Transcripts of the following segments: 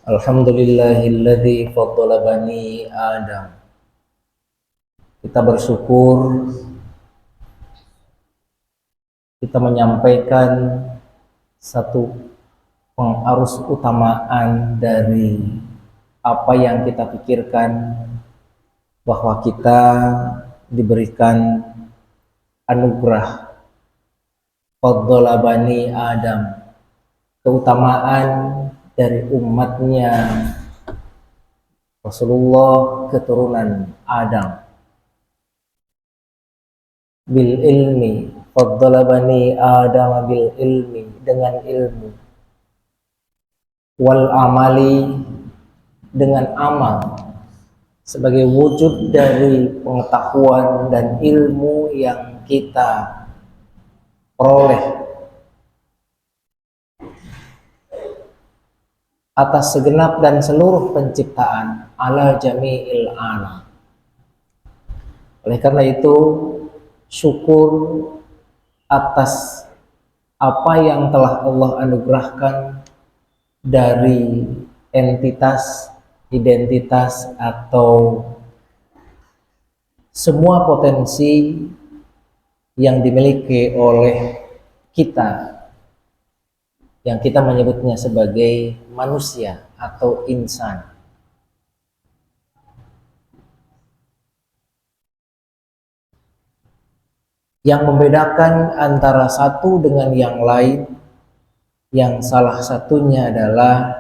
Alhamdulillahilladzi faddala bani Adam. Kita bersyukur, kita menyampaikan satu pengarus utamaan dari apa yang kita pikirkan, bahwa kita diberikan anugerah faddala bani Adam, keutamaan dari umatnya Rasulullah keturunan Adam. Bil ilmi, faddala bani Adam bil ilmi, dengan ilmu. Wal amali, dengan amal, sebagai wujud dari pengetahuan dan ilmu yang kita peroleh atas segenap dan seluruh penciptaan, ala jami'il alam. Oleh karena itu, syukur atas apa yang telah Allah anugerahkan dari entitas, identitas, atau semua potensi yang dimiliki oleh kita, yang kita menyebutnya sebagai manusia atau insan. Yang membedakan antara satu dengan yang lain, yang salah satunya adalah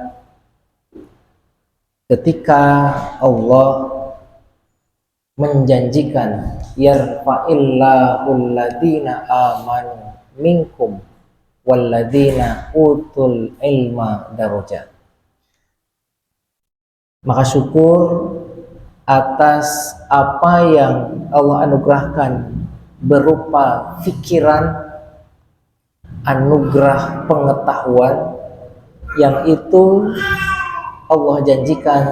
ketika Allah menjanjikan yarfa'illahul ladina amanu minkum walladzina utul ilma darajat. Maka syukur atas apa yang Allah anugerahkan berupa pikiran, anugerah pengetahuan, yang itu Allah janjikan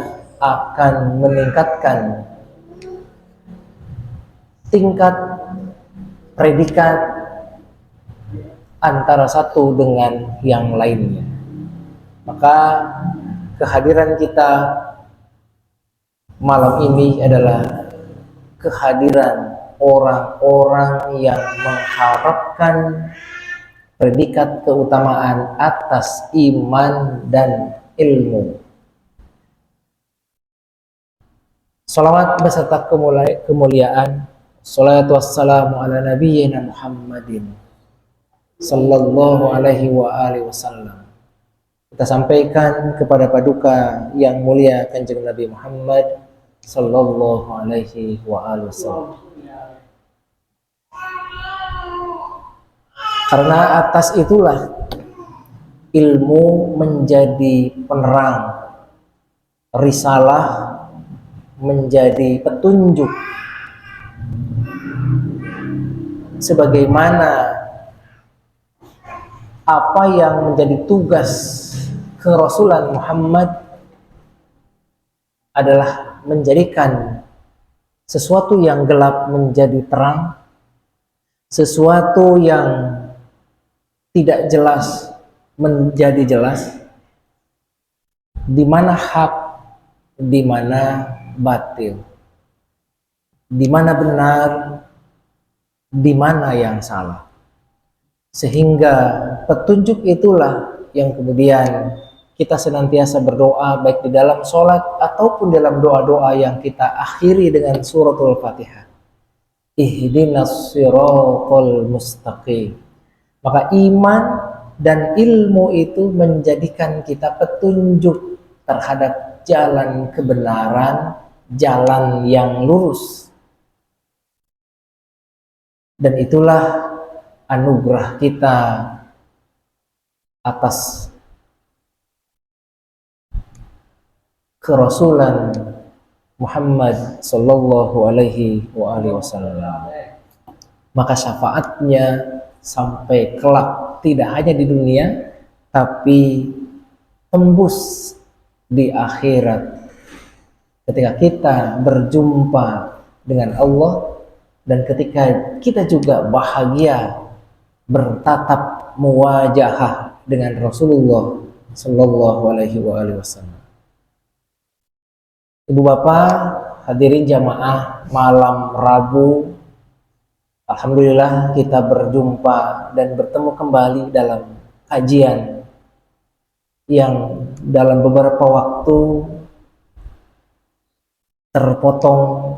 akan meningkatkan tingkat predikat antara satu dengan yang lainnya. Maka kehadiran kita malam ini adalah kehadiran orang-orang yang mengharapkan predikat keutamaan atas iman dan ilmu. Salawat beserta kemuliaan, salatu wassalamu ala nabiyyina Muhammadin sallallahu alaihi wa alihi wasallam, kita sampaikan kepada paduka yang mulia Kanjeng Nabi Muhammad sallallahu alaihi wa alihi wasallam. Karena atas itulah ilmu menjadi penerang, risalah menjadi petunjuk, sebagaimana apa yang menjadi tugas kerasulan Muhammad adalah menjadikan sesuatu yang gelap menjadi terang, sesuatu yang tidak jelas menjadi jelas, di mana hak, di mana batil, di mana benar, di mana yang salah. Sehingga petunjuk itulah yang kemudian kita senantiasa berdoa, baik di dalam sholat ataupun dalam doa-doa yang kita akhiri dengan suratul Fatihah. Ihdinas siratal mustaqim. Maka iman dan ilmu itu menjadikan kita petunjuk terhadap jalan kebenaran, jalan yang lurus. Dan itulah anugerah kita atas kerasulan Muhammad sallallahu alaihi wa alihi wasallam. Maka syafaatnya sampai kelak tidak hanya di dunia, tapi tembus di akhirat ketika kita berjumpa dengan Allah, dan ketika kita juga bahagia bertatap muwajahah dengan Rasulullah sallallahu alaihi wasallam. Ibu bapak hadirin jamaah malam Rabu, alhamdulillah kita berjumpa dan bertemu kembali dalam kajian yang dalam beberapa waktu terpotong,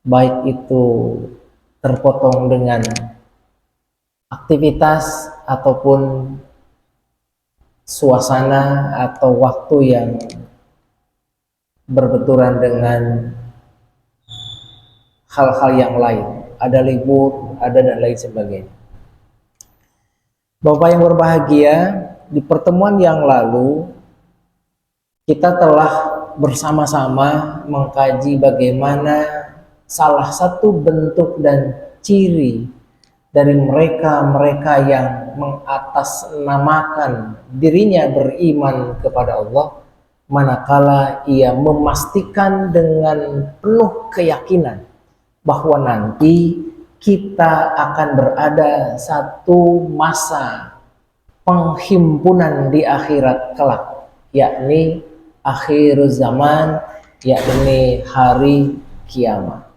baik itu terpotong dengan aktivitas ataupun suasana atau waktu yang berbenturan dengan hal-hal yang lain, ada libur, ada dan lain sebagainya. Bapak yang berbahagia, di pertemuan yang lalu kita telah bersama-sama mengkaji bagaimana salah satu bentuk dan ciri dari mereka-mereka yang mengatasnamakan dirinya beriman kepada Allah, manakala ia memastikan dengan penuh keyakinan bahwa nanti kita akan berada satu masa penghimpunan di akhirat kelak, yakni akhir zaman, yakni hari kiamat.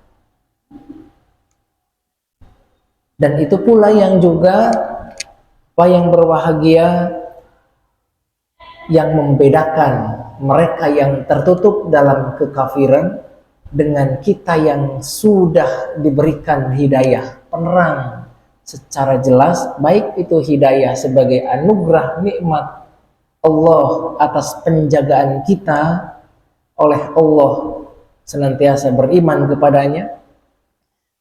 Dan itu pula yang juga yang berbahagia, yang membedakan mereka yang tertutup dalam kekafiran dengan kita yang sudah diberikan hidayah, penerang secara jelas, baik itu hidayah sebagai anugerah nikmat Allah atas penjagaan kita oleh Allah, senantiasa beriman kepadanya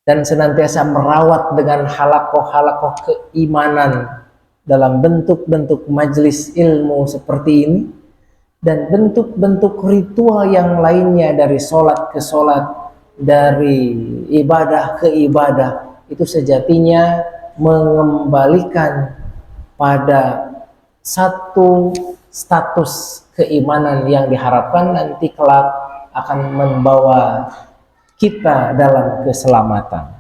dan senantiasa merawat dengan halakoh-halakoh keimanan dalam bentuk-bentuk majelis ilmu seperti ini, dan bentuk-bentuk ritual yang lainnya dari sholat ke sholat, dari ibadah ke ibadah, itu sejatinya mengembalikan pada satu status keimanan yang diharapkan nanti kelak akan membawa kita dalam keselamatan.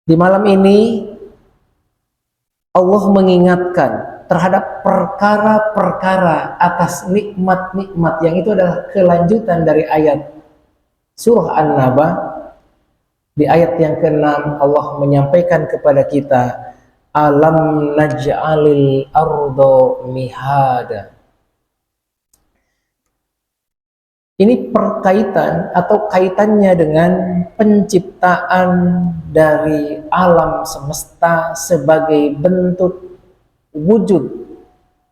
Di malam ini Allah mengingatkan terhadap perkara-perkara atas nikmat-nikmat yang itu adalah kelanjutan dari ayat surah An-Naba. Di ayat yang ke-6 Allah menyampaikan kepada kita, alam naj'alil ardo mihada. Ini perkaitan atau kaitannya dengan penciptaan dari alam semesta sebagai bentuk wujud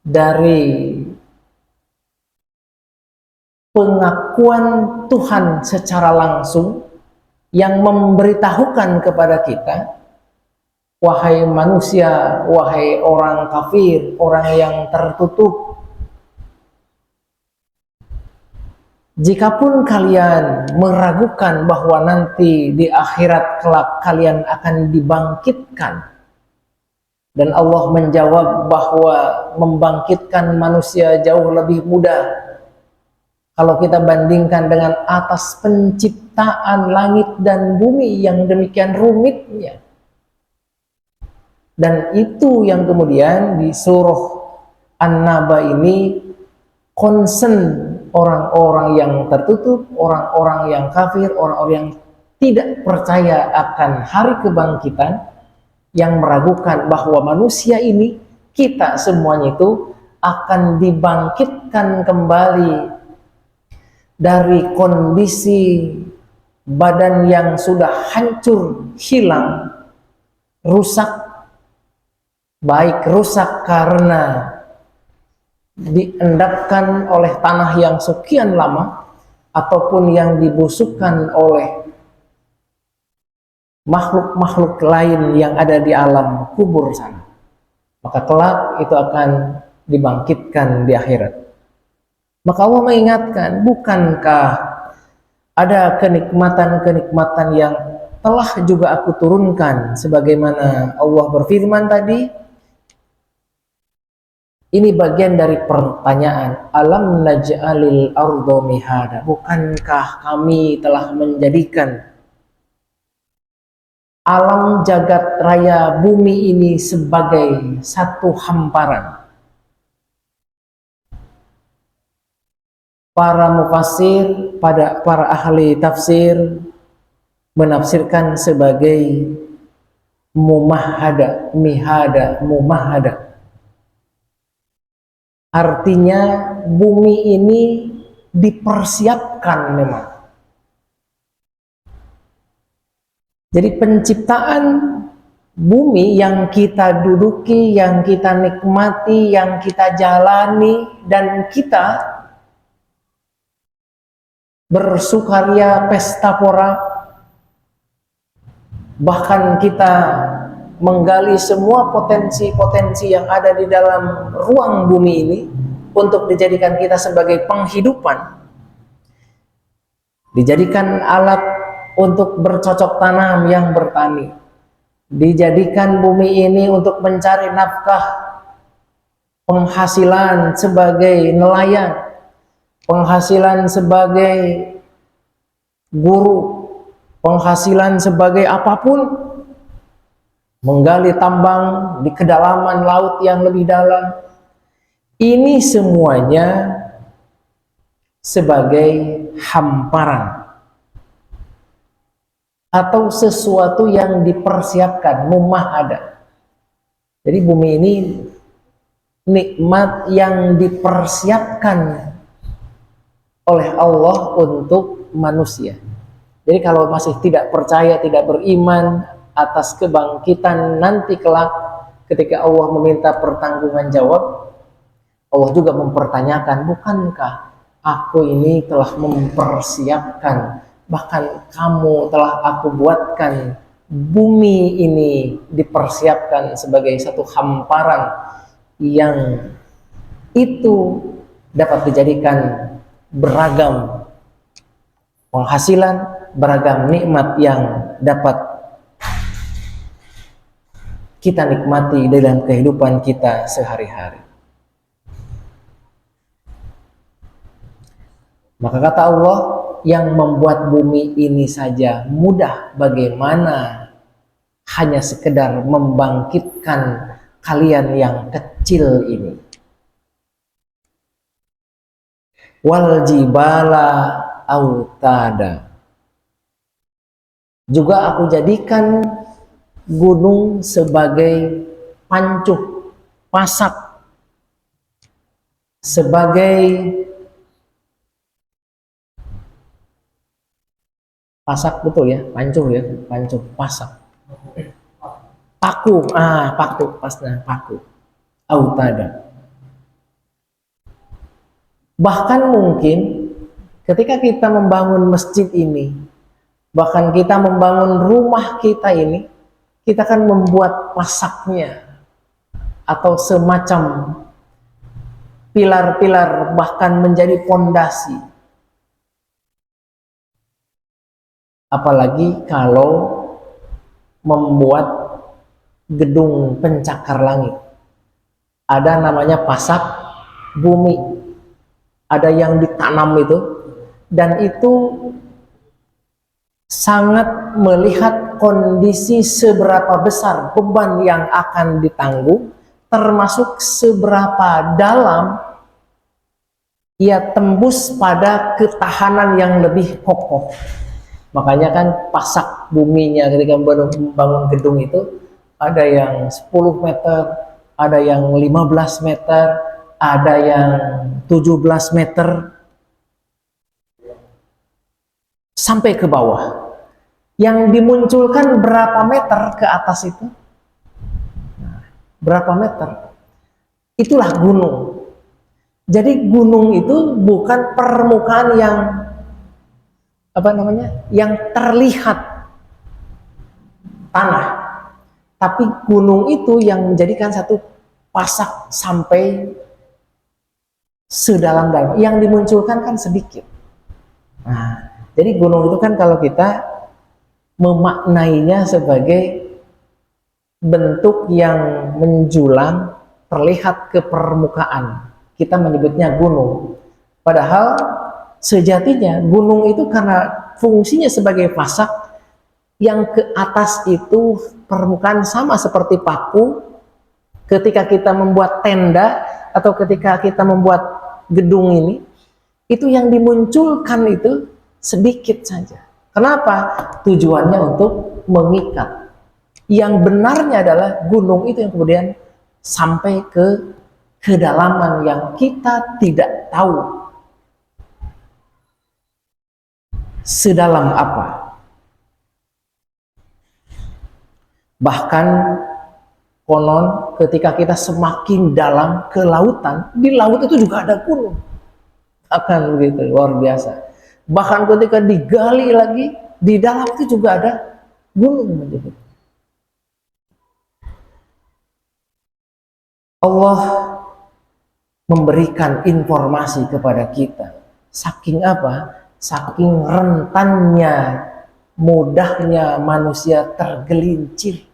dari pengakuan Tuhan secara langsung yang memberitahukan kepada kita, wahai manusia, wahai orang kafir, orang yang tertutup, jikapun kalian meragukan bahwa nanti di akhirat kelak kalian akan dibangkitkan, dan Allah menjawab bahwa membangkitkan manusia jauh lebih mudah kalau kita bandingkan dengan atas penciptaan langit dan bumi yang demikian rumitnya. Dan itu yang kemudian di surah An-Naba ini concern orang-orang yang tertutup, orang-orang yang kafir, orang-orang yang tidak percaya akan hari kebangkitan, yang meragukan bahwa manusia ini, kita semuanya itu akan dibangkitkan kembali dari kondisi badan yang sudah hancur, hilang, rusak, baik rusak karena diendapkan oleh tanah yang sekian lama, ataupun yang dibusukkan oleh makhluk-makhluk lain yang ada di alam kubur sana. Maka kelak itu akan dibangkitkan di akhirat. Maka Allah mengingatkan, bukankah ada kenikmatan-kenikmatan yang telah juga aku turunkan, sebagaimana Allah berfirman tadi. Ini bagian dari pertanyaan, alam naj'alil ardo mihada, bukankah kami telah menjadikan alam jagat raya bumi ini sebagai satu hamparan, Para mufassir, para ahli tafsir menafsirkan sebagai mumahada, mihada, mumahada. Artinya bumi ini dipersiapkan memang. Jadi penciptaan bumi yang kita duduki, yang kita nikmati, yang kita jalani, dan kita bersukaria pesta pora, bahkan kita menggali semua potensi-potensi yang ada di dalam ruang bumi ini untuk dijadikan kita sebagai penghidupan, dijadikan alat untuk bercocok tanam yang bertani, dijadikan bumi ini untuk mencari nafkah, penghasilan sebagai nelayan, penghasilan sebagai guru, penghasilan sebagai apapun, menggali tambang di kedalaman laut yang lebih dalam. Ini semuanya sebagai hamparan atau sesuatu yang dipersiapkan, mumahada. Jadi bumi ini nikmat yang dipersiapkan oleh Allah untuk manusia. Jadi kalau masih tidak percaya, tidak beriman atas kebangkitan nanti kelak, ketika Allah meminta pertanggungan jawab, Allah juga mempertanyakan, bukankah aku ini telah mempersiapkan, bahkan kamu telah aku buatkan bumi ini dipersiapkan sebagai satu hamparan yang itu dapat dijadikan beragam penghasilan, beragam nikmat yang dapat kita nikmati dalam kehidupan kita sehari-hari. Maka kata Allah, yang membuat bumi ini saja mudah, bagaimana hanya sekedar membangkitkan kalian yang kecil ini. Wal jibala autada. Juga aku jadikan gunung sebagai pancuh, pasak, sebagai pasak, betul ya, pancuh ya, pancuh, pasak, paku, paku, pasnya paku, autada. Bahkan mungkin ketika kita membangun masjid ini, bahkan kita membangun rumah kita ini, kita akan membuat pasaknya atau semacam pilar-pilar, bahkan menjadi pondasi. Apalagi kalau membuat gedung pencakar langit. Ada namanya pasak bumi. Ada yang ditanam itu, dan itu sangat melihat kondisi seberapa besar beban yang akan ditanggung, termasuk seberapa dalam ia tembus pada ketahanan yang lebih kokoh. Makanya kan pasak buminya ketika membangun gedung itu ada yang 10 meter, ada yang 15 meter, ada yang 17 meter sampai ke bawah. Yang dimunculkan berapa meter ke atas itu? Berapa meter? Itulah gunung. Jadi gunung itu bukan permukaan yang yang terlihat tanah, tapi gunung itu yang menjadikan satu pasak sampai sedalam-dalam. Yang dimunculkan kan sedikit. Nah, jadi gunung itu kan kalau kita memaknainya sebagai bentuk yang menjulang, terlihat ke permukaan, kita menyebutnya gunung. Padahal sejatinya gunung itu karena fungsinya sebagai pasak, yang ke atas itu permukaan sama seperti paku. Ketika kita membuat tenda atau ketika kita membuat gedung ini, itu yang dimunculkan itu sedikit saja. Kenapa? Tujuannya untuk mengikat. Yang benarnya adalah gunung itu yang kemudian sampai ke kedalaman yang kita tidak tahu sedalam apa. Bahkan konon ketika kita semakin dalam ke lautan, di laut itu juga ada gunung. Akan begitu, luar biasa. Bahkan ketika digali lagi, di dalam itu juga ada gunung. Allah memberikan informasi kepada kita. Saking apa? Saking rentannya, mudahnya manusia tergelincir.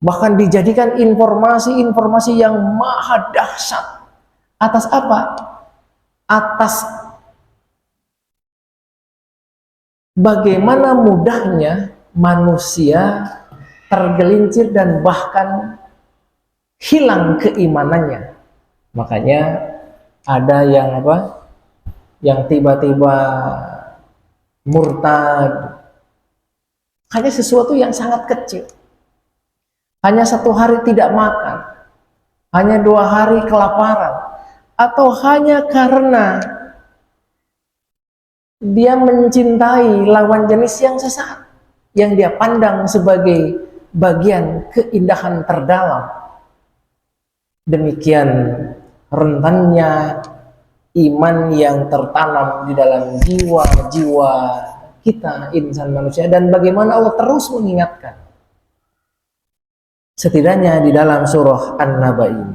Bahkan dijadikan informasi-informasi yang maha dahsyat. Atas apa? Atas bagaimana mudahnya manusia tergelincir dan bahkan hilang keimanannya. Makanya ada yang apa? Yang tiba-tiba murtad. Hanya sesuatu yang sangat kecil. Hanya 1 hari tidak makan, hanya 2 hari kelaparan, atau hanya karena dia mencintai lawan jenis yang sesat, yang dia pandang sebagai bagian keindahan terdalam. Demikian rentannya iman yang tertanam di dalam jiwa-jiwa kita, insan manusia, dan bagaimana Allah terus mengingatkan. Setidaknya di dalam surah An-Naba ini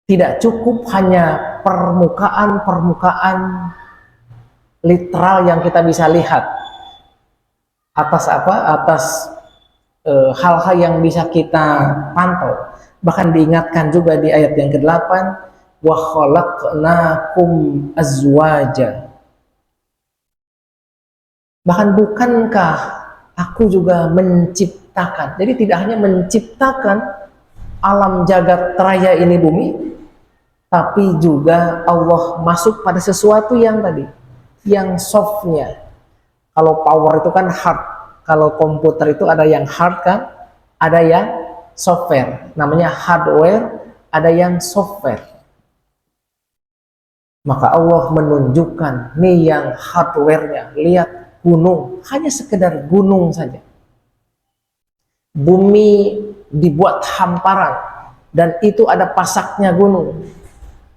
tidak cukup hanya permukaan literal yang kita bisa lihat atas apa? Atas hal-hal yang bisa kita pantau. Bahkan diingatkan juga di ayat yang ke-8, wa khalaqnakum azwaja. Bahkan bukankah aku juga menciptakan. Jadi tidak hanya menciptakan alam jagat raya ini bumi, tapi juga Allah masuk pada sesuatu yang tadi, yang softnya. Kalau power itu kan hard, kalau komputer itu ada yang hard kan, ada yang software, namanya hardware, ada yang software. Maka Allah menunjukkan nih yang hardware-nya, lihat gunung, hanya sekedar gunung saja. Bumi dibuat hamparan dan itu ada pasaknya gunung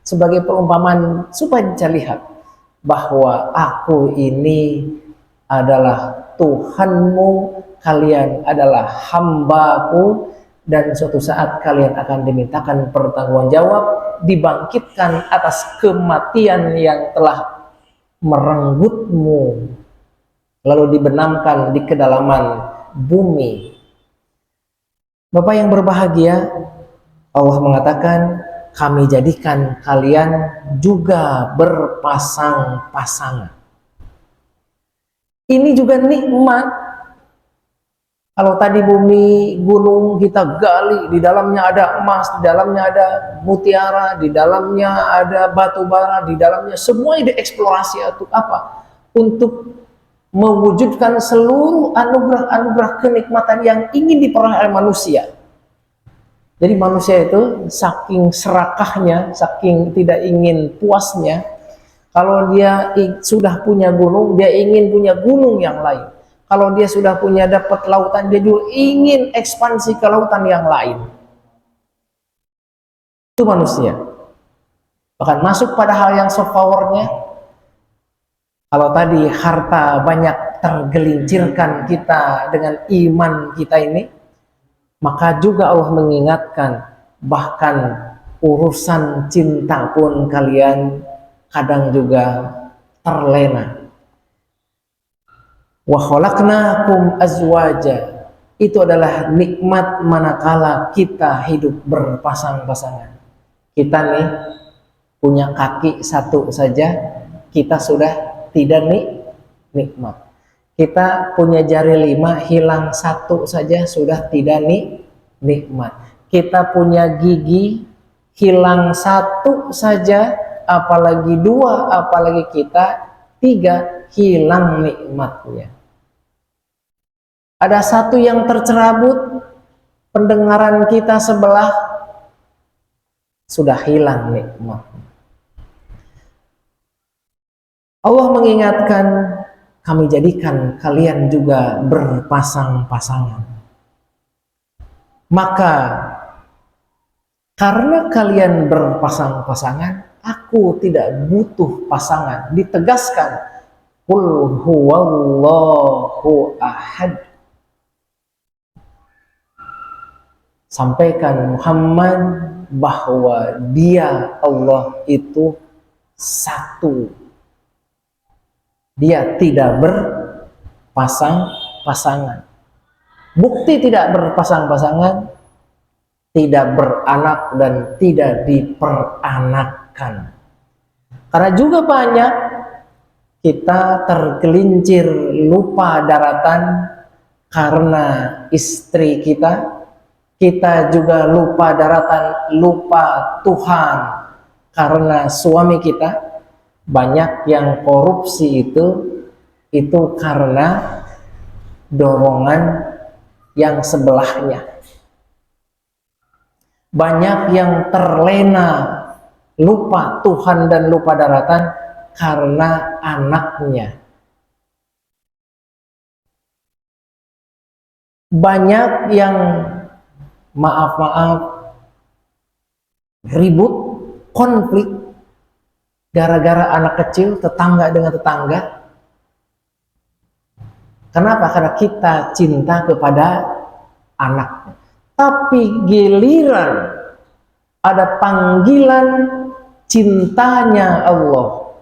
sebagai perumpamaan supaya bisa lihat bahwa aku ini adalah Tuhanmu, kalian adalah hambaku, dan suatu saat kalian akan dimintakan pertanggungjawab, dibangkitkan atas kematian yang telah merenggutmu lalu dibenamkan di kedalaman bumi. Bapak yang berbahagia, Allah mengatakan kami jadikan kalian juga berpasang-pasangan. Ini juga nikmat. Kalau tadi bumi, gunung kita gali, di dalamnya ada emas, di dalamnya ada mutiara, di dalamnya ada batu bara, di dalamnya semuanya dieksplorasi untuk apa? Untuk mewujudkan seluruh anugerah-anugerah kenikmatan yang ingin diperoleh oleh manusia. Jadi manusia itu saking serakahnya, saking tidak ingin puasnya, kalau dia sudah punya gunung, dia ingin punya gunung yang lain. Kalau dia sudah punya dapat lautan, dia juga ingin ekspansi ke lautan yang lain. Itu manusia. Bahkan masuk pada hal yang soft powernya. Kalau tadi harta banyak tergelincirkan kita dengan iman kita ini, maka juga Allah mengingatkan, bahkan urusan cinta pun kalian kadang juga terlena. Wa khalaqnakum azwaja, itu adalah nikmat manakala kita hidup berpasang-pasangan. Kita nih punya kaki satu saja, kita sudah tidak nikmat. Kita punya jari 5, hilang 1 saja sudah tidak nikmat. Kita punya gigi, hilang 1 saja apalagi dua, apalagi kita, tiga, hilang nikmatnya. Ada satu yang tercerabut, pendengaran kita sebelah, sudah hilang nikmatnya. Allah mengingatkan, kami jadikan kalian juga berpasang-pasangan. Maka karena kalian berpasang-pasangan, aku tidak butuh pasangan. Ditegaskan, qul huwallahu ahad. Sampaikan Muhammad bahwa Dia, Allah itu satu. Dia tidak berpasang-pasangan. Bukti tidak berpasang-pasangan, tidak beranak dan tidak diperanakkan. Karena juga banyak kita tergelincir lupa daratan karena istri kita. Kita juga lupa daratan, lupa Tuhan karena suami kita. Banyak yang korupsi itu karena dorongan yang sebelahnya. Banyak yang terlena, lupa Tuhan dan lupa daratan karena anaknya. Banyak yang maaf-maaf ribut, konflik gara-gara anak kecil, tetangga dengan tetangga. Kenapa? Karena kita cinta kepada anak. Tapi giliran ada panggilan cintanya Allah,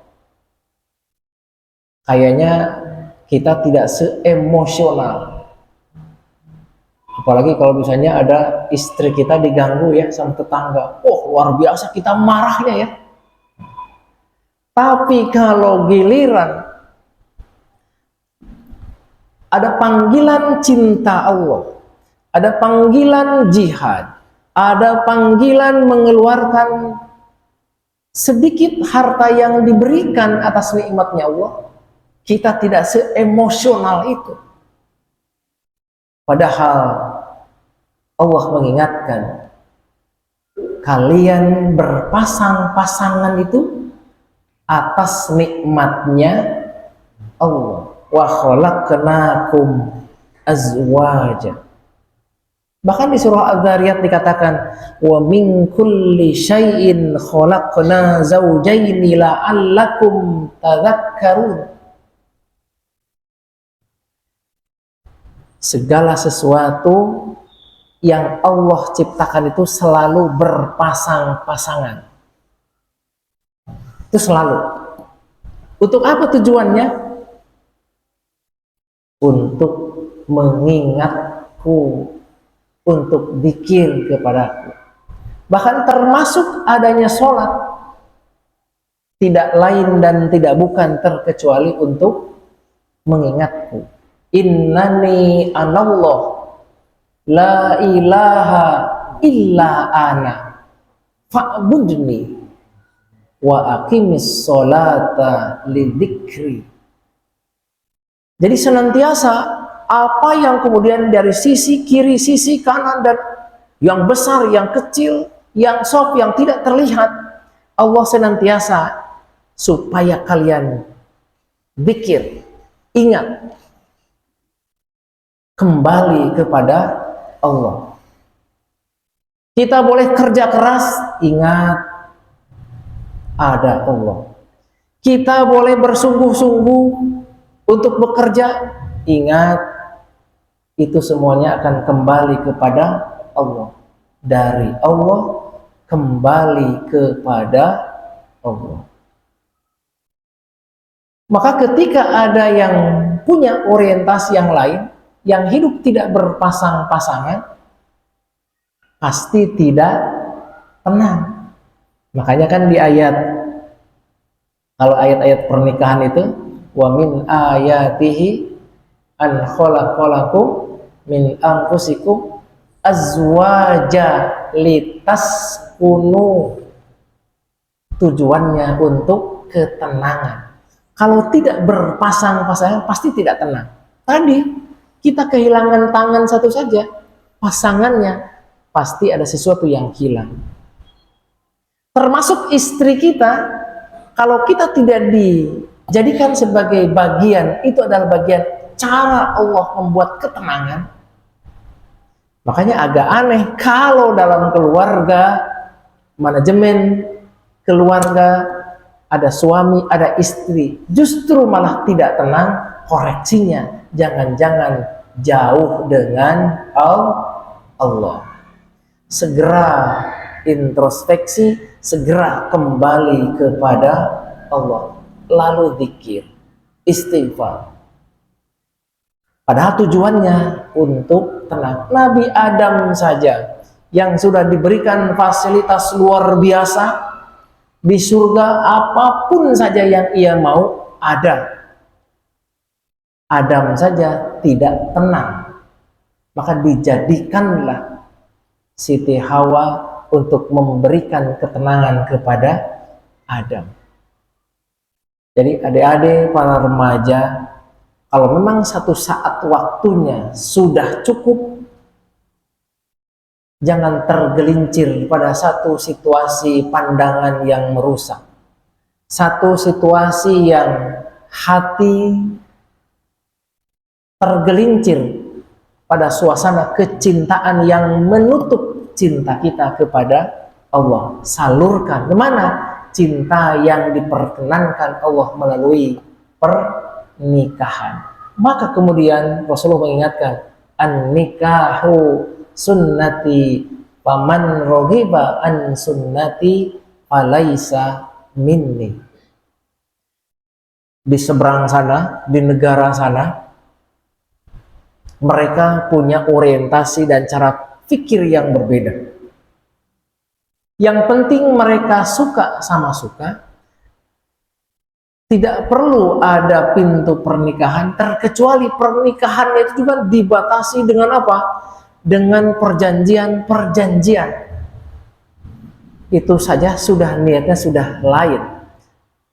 kayaknya kita tidak seemosional. Apalagi kalau misalnya ada istri kita diganggu ya sama tetangga. Oh, luar biasa kita marahnya ya. Tapi kalau giliran ada panggilan cinta Allah, ada panggilan jihad, ada panggilan mengeluarkan sedikit harta yang diberikan atas nikmatnya Allah, kita tidak seemosional itu. Padahal Allah mengingatkan, kalian berpasang-pasangan itu atas nikmatnya Allah. Wa khalaqnakum azwaja. Bahkan di surah Az-Zariyat dikatakan, wa min kulli syai'in khalaqna zawjaini la'allakum tadhakkarun. Segala sesuatu yang Allah ciptakan itu selalu berpasang-pasangan. Itu selalu. Untuk apa tujuannya? Untuk mengingatku, untuk zikir kepadaku. Bahkan termasuk adanya sholat, tidak lain dan tidak bukan terkecuali untuk mengingatku. Innani anallah, la ilaha illa ana, fa'budni wa aqimis sholata lidzikri. Jadi senantiasa apa yang kemudian dari sisi kiri, sisi kanan, dan yang besar, yang kecil, yang soft, yang tidak terlihat, Allah senantiasa supaya kalian zikir, ingat, kembali kepada Allah. Kita boleh kerja keras, ingat ada Allah. Kita boleh bersungguh-sungguh untuk bekerja, ingat itu semuanya akan kembali kepada Allah. Dari Allah kembali kepada Allah. Maka ketika ada yang punya orientasi yang lain, yang hidup tidak berpasang-pasangan, pasti tidak tenang. Makanya kan di ayat, kalau ayat-ayat pernikahan itu, wa min ayatihi an khalaqalakum min anfusikum azwaja litaskunu. tujuannya untuk ketenangan. Kalau tidak berpasang-pasangan pasti tidak tenang. Tadi kita kehilangan tangan satu saja, pasangannya pasti ada sesuatu yang hilang. Termasuk istri kita, kalau kita tidak dijadikan sebagai bagian, itu adalah bagian cara Allah membuat ketenangan. Makanya agak aneh kalau dalam keluarga, manajemen keluarga, ada suami, ada istri, justru malah tidak tenang. Koreksinya, jangan-jangan jauh dengan Allah. Segera introspeksi, segera kembali kepada Allah, lalu zikir, istighfar. Padahal tujuannya untuk tenang. Nabi Adam saja yang sudah diberikan fasilitas luar biasa di surga, apapun saja yang ia mau ada. Adam saja tidak tenang, maka dijadikanlah Siti Hawa untuk memberikan ketenangan kepada Adam. Jadi adik-adik, para remaja, kalau memang satu saat waktunya sudah cukup, jangan tergelincir pada satu situasi pandangan yang merusak, satu situasi yang hati tergelincir pada suasana kecintaan yang menutup cinta kita kepada Allah. Salurkan kemana? Cinta yang diperkenankan Allah melalui pernikahan. Maka kemudian Rasulullah mengingatkan, an-nikahu sunnati faman raghiba an sunnati falaisa minni. Di seberang sana, di negara sana, mereka punya orientasi dan cara pikir yang berbeda. Yang penting mereka suka sama suka. Tidak perlu ada pintu pernikahan, terkecuali pernikahannya itu juga dibatasi dengan apa? Dengan perjanjian-perjanjian. Itu saja sudah niatnya sudah lain.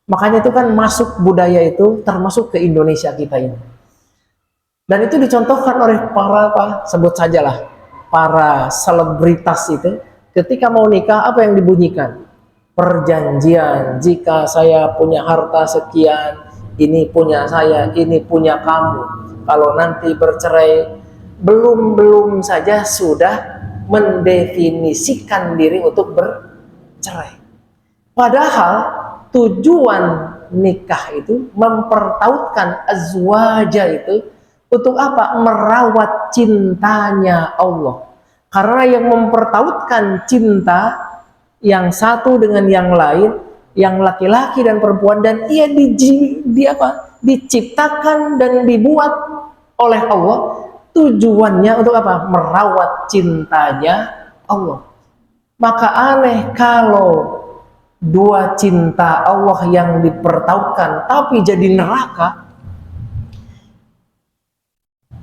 Makanya itu kan masuk budaya itu termasuk ke Indonesia kita ini. Dan itu dicontohkan oleh para sebut sajalah para selebritas itu, ketika mau nikah apa yang dibunyikan? Perjanjian, jika saya punya harta sekian, ini punya saya, ini punya kamu. Kalau nanti bercerai, belum saja sudah mendefinisikan diri untuk bercerai. Padahal tujuan nikah itu mempertautkan azwaja itu untuk apa? Merawat cintanya Allah. Karena yang mempertautkan cinta yang satu dengan yang lain, yang laki-laki dan perempuan, dan ia diciptakan dan dibuat oleh Allah, tujuannya untuk apa? Merawat cintanya Allah. Maka aneh kalau dua cinta Allah yang dipertautkan tapi jadi neraka.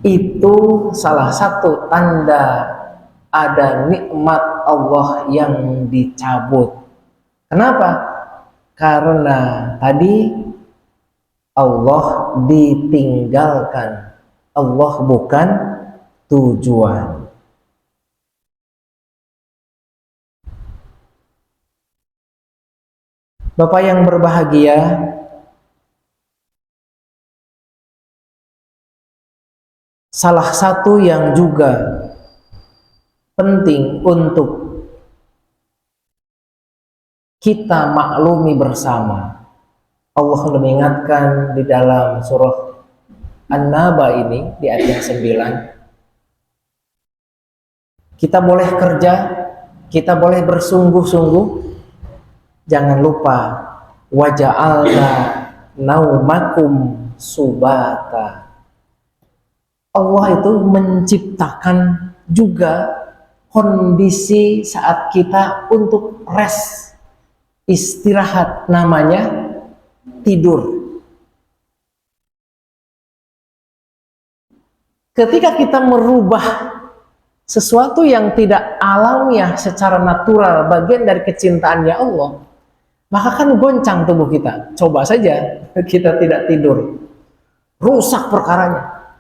Itu salah satu tanda ada nikmat Allah yang dicabut. Kenapa? Karena tadi Allah ditinggalkan. Allah bukan tujuan. Bapak yang berbahagia, salah satu yang juga penting untuk kita maklumi bersama, Allah mengingatkan di dalam surah An-Naba ini di ayat yang 9, kita boleh kerja, kita boleh bersungguh-sungguh, jangan lupa waja'alna naumakum subata. Allah itu menciptakan juga kondisi saat kita untuk rest, istirahat, namanya tidur. Ketika kita merubah sesuatu yang tidak alamiah secara natural, bagian dari kecintaannya Allah, maka kan goncang tubuh kita. Coba saja kita tidak tidur, rusak perkaranya,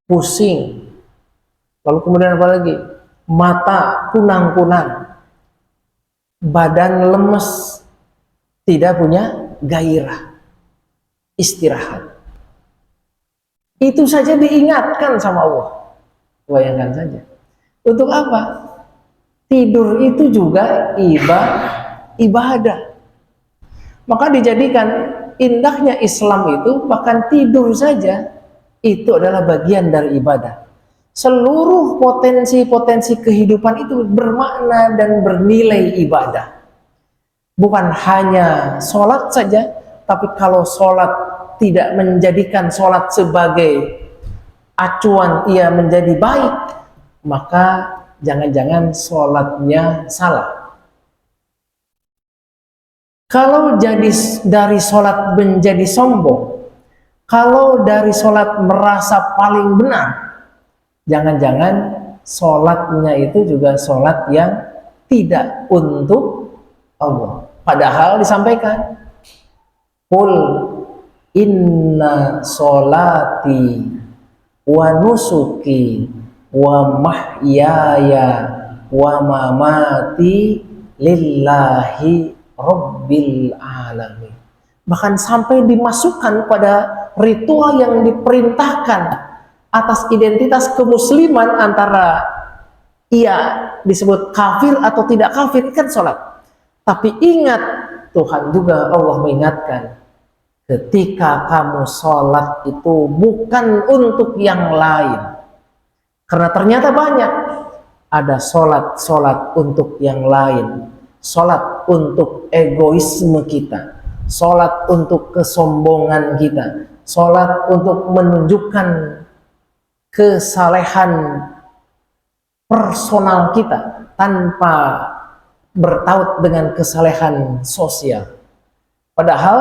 pusing, lalu kemudian apa lagi? Mata kunang-kunang, badan lemes, tidak punya gairah, istirahat. Itu saja diingatkan sama Allah. Bayangkan saja. Untuk apa? Tidur itu juga ibadah. Maka dijadikan indahnya Islam itu, bahkan tidur saja itu adalah bagian dari ibadah. Seluruh potensi-potensi kehidupan itu bermakna dan bernilai ibadah. Bukan hanya sholat saja, tapi kalau sholat tidak menjadikan sholat sebagai acuan ia menjadi baik, maka jangan-jangan sholatnya salah. Kalau jadi dari sholat menjadi sombong, kalau dari sholat merasa paling benar, jangan-jangan sholatnya itu juga sholat yang tidak untuk Allah. Padahal disampaikan, qul inna sholati wa nusuki wa mahyaya wa mamati lillahi rabbil alamin. Bahkan sampai dimasukkan pada ritual yang diperintahkan atas identitas kemusliman, antara ia disebut kafir atau tidak kafir, kan sholat. Tapi ingat, Tuhan juga Allah mengingatkan, ketika kamu sholat itu bukan untuk yang lain. Karena ternyata banyak ada sholat untuk yang lain, sholat untuk egoisme kita, sholat untuk kesombongan kita, sholat untuk menunjukkan kesalehan personal kita tanpa bertaut dengan kesalehan sosial. Padahal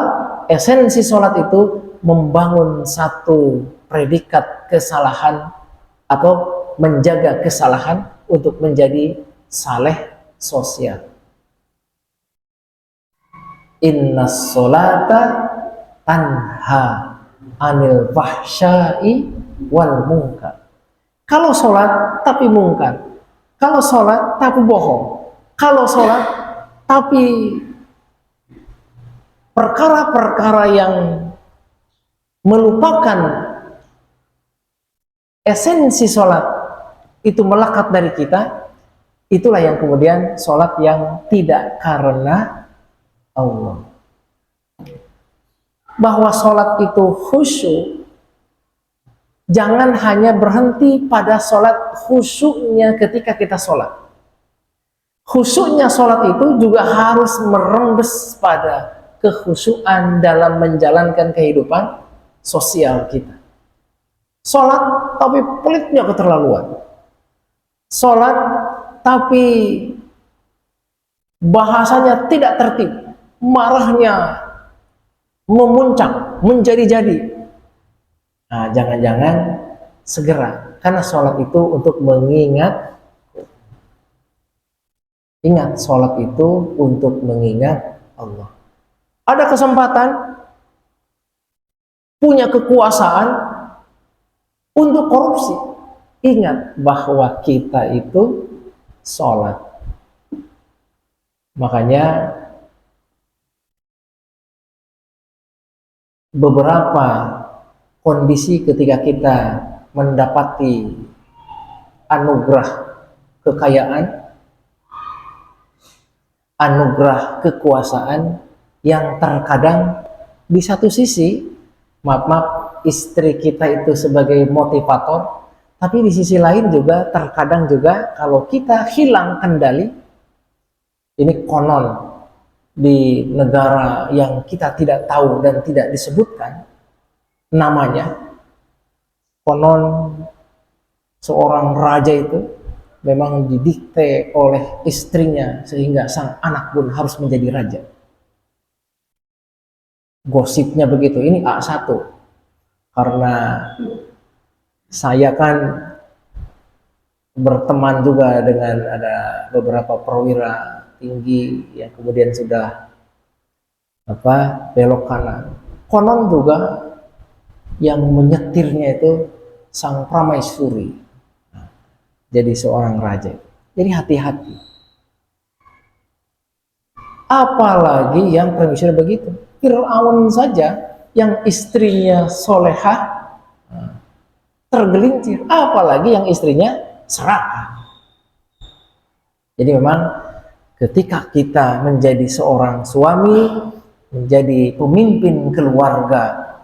esensi sholat itu membangun satu predikat kesalahan atau menjaga kesalahan untuk menjadi saleh sosial. Innas sholata tanha anil fahsyai wal munkar. Kalau sholat tapi mungkar, kalau sholat tapi bohong, kalau sholat tapi perkara-perkara yang melupakan esensi sholat itu melekat dari kita, itulah yang kemudian sholat yang tidak karena Allah. Bahwa sholat itu khusyuk, jangan hanya berhenti pada sholat khusyuknya ketika kita sholat. Khusyuknya sholat itu juga harus merembes pada kekhusyuan dalam menjalankan kehidupan sosial kita. Sholat tapi pelitnya keterlaluan. Sholat tapi bahasanya tidak tertib, marahnya memuncak, menjadi-jadi. Nah, jangan-jangan segera, karena sholat itu untuk mengingat. Ingat, sholat itu untuk mengingat Allah. Ada kesempatan, punya kekuasaan untuk korupsi. Ingat bahwa kita itu sholat. Makanya beberapa kondisi ketika kita mendapati anugerah kekayaan, anugerah kekuasaan, yang terkadang di satu sisi, maaf, istri kita itu sebagai motivator, tapi di sisi lain juga terkadang juga kalau kita hilang kendali, ini konon di negara yang kita tidak tahu dan tidak disebutkan namanya, konon seorang raja itu memang didikte oleh istrinya sehingga sang anak pun harus menjadi raja. Gosipnya begitu. Ini A1. Karena saya kan berteman juga dengan ada beberapa perwira tinggi yang kemudian sudah belok kanan. Konon juga yang menyetirnya itu sang pramaisuri, jadi seorang raja. Jadi hati-hati. Apalagi yang permissinya begitu. Fir'aun saja yang istrinya solehah tergelincir, apalagi yang istrinya serakah. Jadi memang ketika kita menjadi seorang suami, menjadi pemimpin keluarga,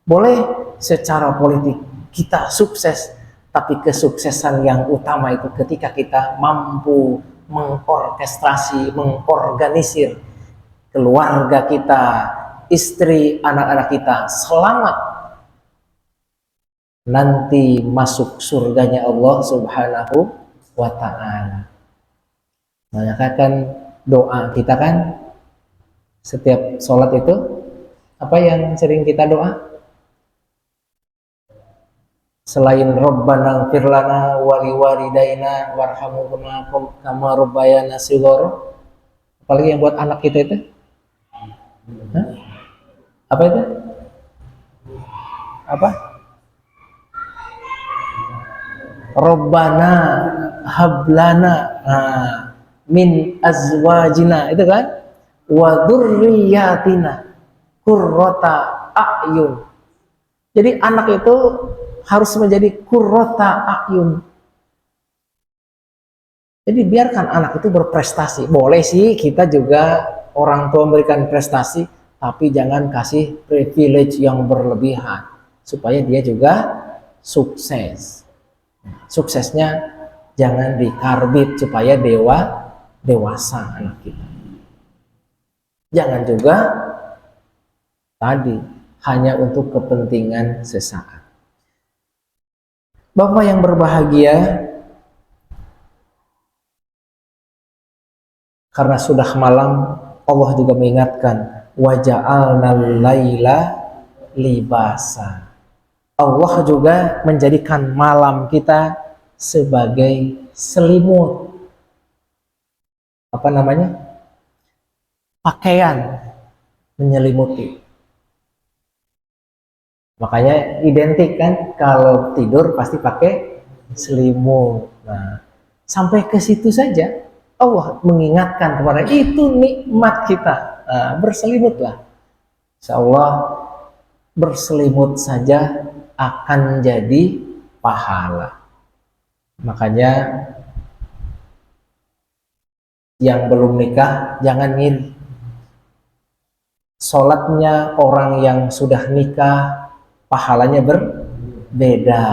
boleh secara politik kita sukses, tapi kesuksesan yang utama itu ketika kita mampu mengorkestrasi, mengorganisir keluarga kita, istri, anak-anak kita selamat nanti masuk surganya Allah Subhanahu wa ta'ala. Makanya kan doa kita kan setiap sholat itu apa yang sering kita doa? Selain Rabbana ighfir lana wa liwalidayna warhamhuma kama rabbayana shighara. Apalagi yang buat anak kita itu? Hah? Apa itu? Apa? Rabbana hablana min azwajina, itu kan? Wa dzurriyyatina qurrata a'yun. Jadi anak itu harus menjadi qurrata a'yun. Jadi biarkan anak itu berprestasi. Boleh sih kita juga orang tua memberikan prestasi, tapi jangan kasih privilege yang berlebihan supaya dia juga sukses. Suksesnya jangan dikarbit supaya dewasa anak kita. Jangan juga tadi hanya untuk kepentingan sesaat. Bapak yang berbahagia, karena sudah malam, Allah juga mengingatkan waja'alnal laila libasa. Allah juga menjadikan malam kita sebagai selimut. Apa namanya? Pakaian menyelimuti. Makanya identik kan, kalau tidur pasti pakai selimut. Nah, sampai ke situ saja Allah mengingatkan kepada itu nikmat kita. Nah, berselimutlah. Insya Allah berselimut saja akan jadi pahala. Makanya yang belum nikah jangan ngiri. Sholatnya orang yang sudah nikah pahalanya berbeda.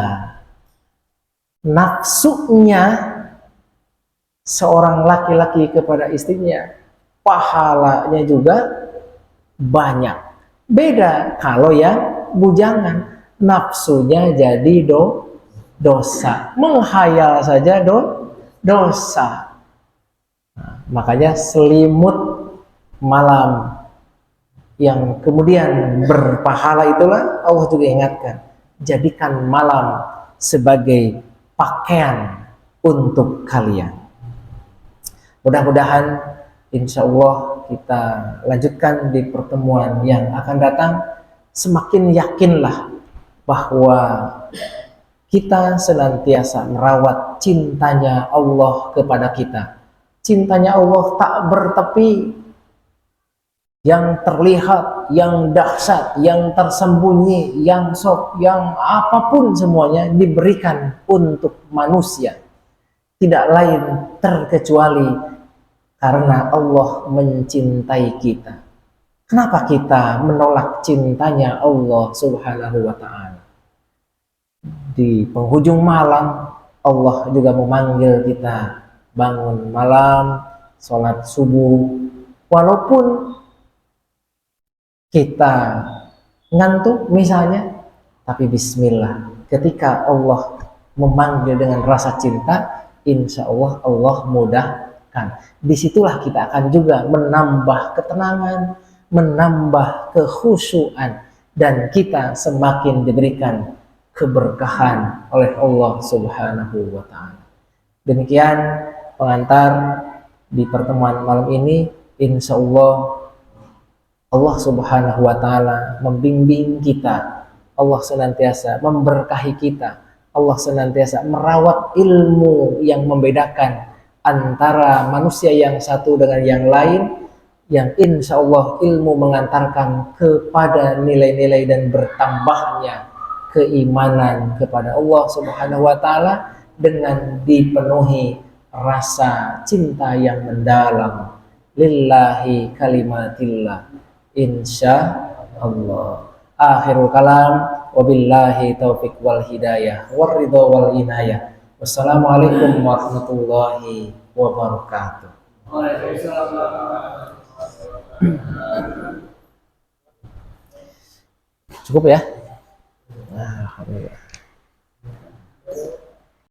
Nafsunya seorang laki-laki kepada istrinya pahalanya juga banyak. Beda kalau yang bujangan, nafsunya jadi dosa, menghayal saja dosa. Nah, makanya selimut malam yang kemudian berpahala itulah Allah juga ingatkan, jadikan malam sebagai pakaian untuk kalian. Mudah-mudahan insya Allah kita lanjutkan di pertemuan yang akan datang. Semakin yakinlah bahwa kita senantiasa merawat cintanya Allah kepada kita. Cintanya Allah tak bertepi, yang terlihat, yang dahsyat, yang tersembunyi, yang sok, yang apapun semuanya diberikan untuk manusia. Tidak lain terkecuali karena Allah mencintai kita. Kenapa kita menolak cintanya Allah Subhanahu wa ta'ala? Di penghujung malam Allah juga memanggil kita bangun malam, sholat subuh. Walaupun kita ngantuk misalnya, tapi bismillah, ketika Allah memanggil dengan rasa cinta, insya Allah Allah mudahkan. Disitulah kita akan juga menambah ketenangan, menambah kekhusyuan, dan kita semakin diberikan keberkahan oleh Allah Subhanahu wa ta'ala. Demikian pengantar di pertemuan malam ini. Insya Allah Allah Subhanahu wa taala membimbing kita, Allah senantiasa memberkahi kita, Allah senantiasa merawat ilmu yang membedakan antara manusia yang satu dengan yang lain, yang insya Allah ilmu mengantarkan kepada nilai-nilai dan bertambahnya keimanan kepada Allah Subhanahu wa taala dengan dipenuhi rasa cinta yang mendalam lillahi kalimatillah insya Allah. Akhirul kalam, wabillahi taufiq wal hidayah war ridha wal inayah. Wassalamualaikum warahmatullahi wabarakatuh. Cukup ya? Alhamdulillah.